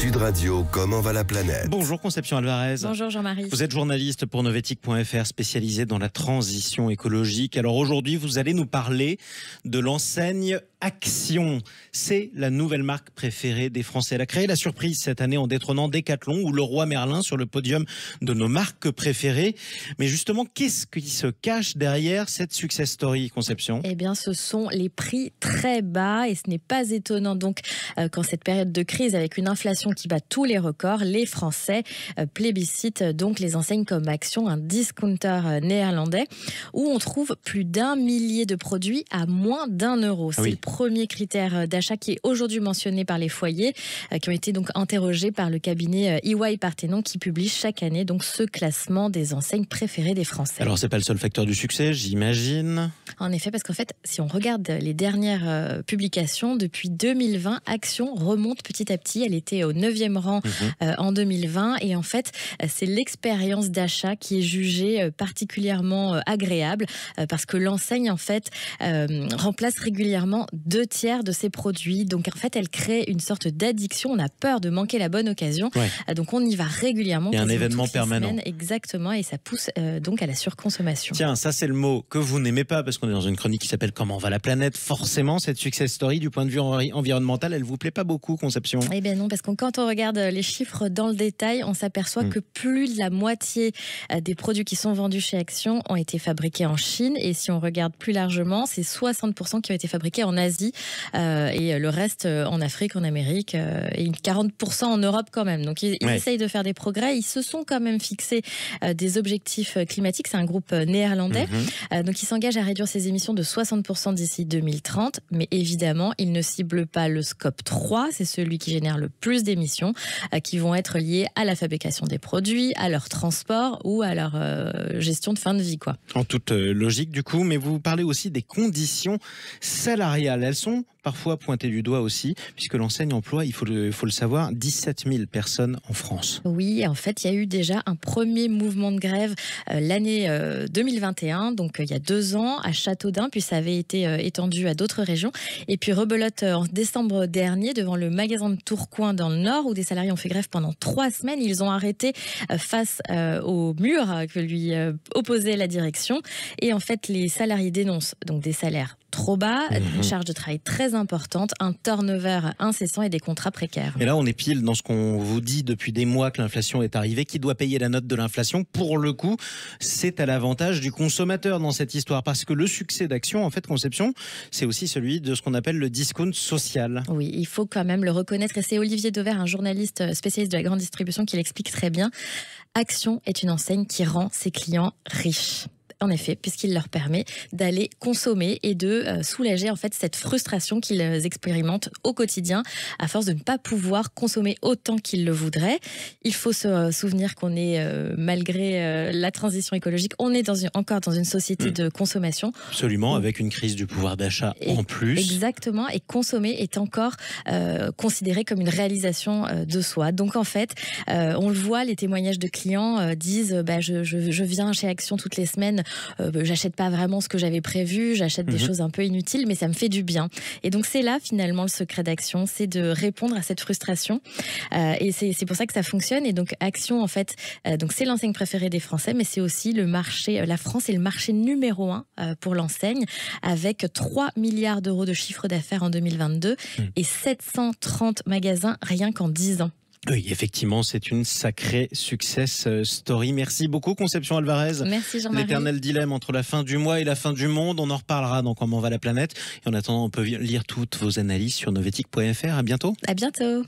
Sud Radio, comment va la planète? Bonjour Conception Alvarez. Bonjour Jean-Marie. Vous êtes journaliste pour Novetic.fr spécialisé dans la transition écologique. Alors aujourd'hui, vous allez nous parler de l'enseigne Action. C'est la nouvelle marque préférée des Français. Elle a créé la surprise cette année en détrônant Decathlon ou Leroy Merlin sur le podium de nos marques préférées. Mais justement, qu'est-ce qui se cache derrière cette success story, Conception? Eh bien, ce sont les prix très bas et ce n'est pas étonnant. Donc, qu'en cette période de crise, avec une inflation qui bat tous les records, les Français plébiscitent donc les enseignes comme Action, un discounter néerlandais, où on trouve plus d'1 millier de produits à moins d'1 €. C'est le premier critère d'achat qui est aujourd'hui mentionné par les foyers, qui ont été donc interrogés par le cabinet EY Parthenon, qui publie chaque année donc ce classement des enseignes préférées des Français. Alors, c'est pas le seul facteur du succès, j'imagine. En effet, parce qu'en fait, si on regarde les dernières publications, depuis 2020, Action remonte petit à petit. Elle était au 9e rang en 2020. Et en fait, c'est l'expérience d'achat qui est jugée particulièrement agréable, parce que l'enseigne, en fait, remplace régulièrement 2/3 de ses produits. Donc, en fait, elle crée une sorte d'addiction. On a peur de manquer la bonne occasion. Donc, on y va régulièrement. Il y a un événement permanent. Semaines, exactement. Et ça pousse donc à la surconsommation. Tiens, ça, c'est le mot que vous n'aimez pas, parce qu'on est dans une chronique qui s'appelle Comment va la planète. Forcément, cette success story, du point de vue environnemental, elle vous plaît pas beaucoup, Conception? Eh bien non, parce que quand on regarde les chiffres dans le détail, on s'aperçoit que plus de la moitié des produits qui sont vendus chez Action ont été fabriqués en Chine. Et si on regarde plus largement, c'est 60% qui ont été fabriqués en Asie et le reste en Afrique, en Amérique et 40% en Europe quand même. Donc ils essayent de faire des progrès. Ils se sont quand même fixés des objectifs climatiques. C'est un groupe néerlandais. Donc ils s'engagent à réduire ses émissions de 60% d'ici 2030. Mais évidemment, ils ne ciblent pas le scope 3. C'est celui qui génère le plus d'émissions qui vont être liées à la fabrication des produits, à leur transport ou à leur gestion de fin de vie, quoi. En toute logique, du coup. Mais vous parlez aussi des conditions salariales. Elles sont parfois pointées du doigt aussi, puisque l'enseigne emploie, il faut le savoir, 17 000 personnes en France. Oui, en fait, il y a eu déjà un premier mouvement de grève l'année 2021, donc il y a 2 ans, à Châteaudun, puis ça avait été étendu à d'autres régions. Et puis rebelote en décembre dernier, devant le magasin de Tourcoing dans le Nord, où des salariés ont fait grève pendant 3 semaines. Ils ont arrêté face au mur que lui opposait la direction. Et en fait, les salariés dénoncent donc des salaires trop bas, une charge de travail très importante, un turnover incessant et des contrats précaires. Et là, on est pile dans ce qu'on vous dit depuis des mois, que l'inflation est arrivée. Qui doit payer la note de l'inflation? Pour le coup, c'est à l'avantage du consommateur dans cette histoire, parce que le succès d'Action, en fait, Conception, c'est aussi celui de ce qu'on appelle le discount social. Oui, il faut quand même le reconnaître, et c'est Olivier Dauvert, un journaliste spécialiste de la grande distribution, qui l'explique très bien. Action est une enseigne qui rend ses clients riches. En effet, puisqu'il leur permet d'aller consommer et de soulager en fait cette frustration qu'ils expérimentent au quotidien à force de ne pas pouvoir consommer autant qu'ils le voudraient. Il faut se souvenir qu'on est, malgré la transition écologique, on est encore dans une société de consommation. Absolument, avec une crise du pouvoir d'achat en plus. Exactement, et consommer est encore considéré comme une réalisation de soi. Donc en fait, on le voit, les témoignages de clients disent je viens chez Action toutes les semaines, j'achète pas vraiment ce que j'avais prévu, j'achète des choses un peu inutiles, mais ça me fait du bien. Et donc c'est là finalement le secret d'Action, c'est de répondre à cette frustration, et c'est pour ça que ça fonctionne. Et donc Action, en fait, donc c'est l'enseigne préférée des Français, mais c'est aussi le marché, la France est le marché numéro 1 pour l'enseigne, avec 3 milliards d'euros de chiffre d'affaires en 2022 et 730 magasins rien qu'en 10 ans. Oui, effectivement, c'est une sacrée success story. Merci beaucoup, Conception Alvarez. Merci, Jean-Marie. L'éternel dilemme entre la fin du mois et la fin du monde. On en reparlera dans Comment va la planète. Et en attendant, on peut lire toutes vos analyses sur novetic.fr. À bientôt. À bientôt.